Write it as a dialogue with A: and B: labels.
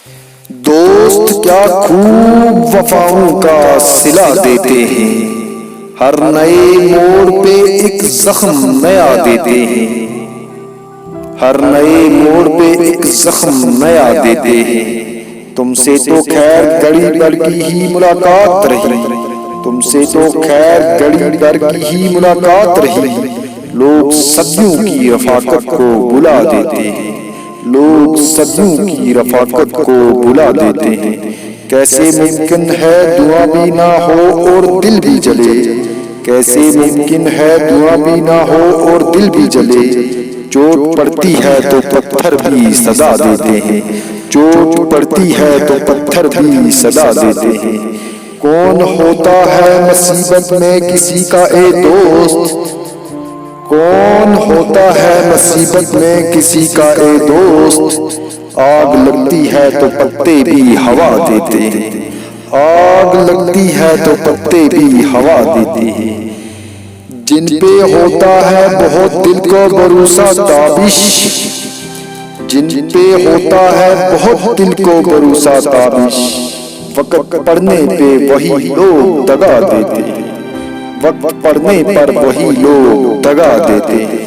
A: دوست کیا خوب وفاؤں کا صلہ دیتے ہیں، ہر نئے موڑ پہ ایک زخم نیا دیتے ہیں، ہر نئے موڑ پہ ایک زخم نیا دیتے ہیں۔ تم سے تو خیر گڑی بڑھ کی ہی ملاقات رہی، تم سے تو خیر گڑی بڑھ کی ہی ملاقات رہی، لوگ صدیوں کی رفاقت کو بلا دیتے ہیں، لوگ صدیوں کی رفاقت کو بلا دیتے ہیں۔ کیسے ممکن ہے دعا بھی نہ ہو اور دل بھی جلے، کیسے ممکن ہے دعا بھی نہ ہو اور دل بھی جلے، چوٹ پڑتی ہے تو پتھر بھی صدا دیتے ہیں، چوٹ پڑتی ہے تو پتھر بھی صدا دیتے ہیں۔ کون ہوتا ہے مصیبت میں کسی کا اے دوست، کون ہوتا ہے مصیبت میں کسی کا اے دوست، آگ لگتی ہے تو پتے بھی ہوا دیتے ہیں، آگ لگتی ہے تو پتے بھی ہوا دیتے ہیں۔ جن پہ ہوتا ہے بہت دل کو بھروسہ تابش، جن پہ ہوتا ہے بہت دل کو بھروسہ تابش، وقت پڑنے پہ وہی لوگ دگا دیتے ہیں، وقت پڑنے پر وہی لوگ دگا دیتے ہیں۔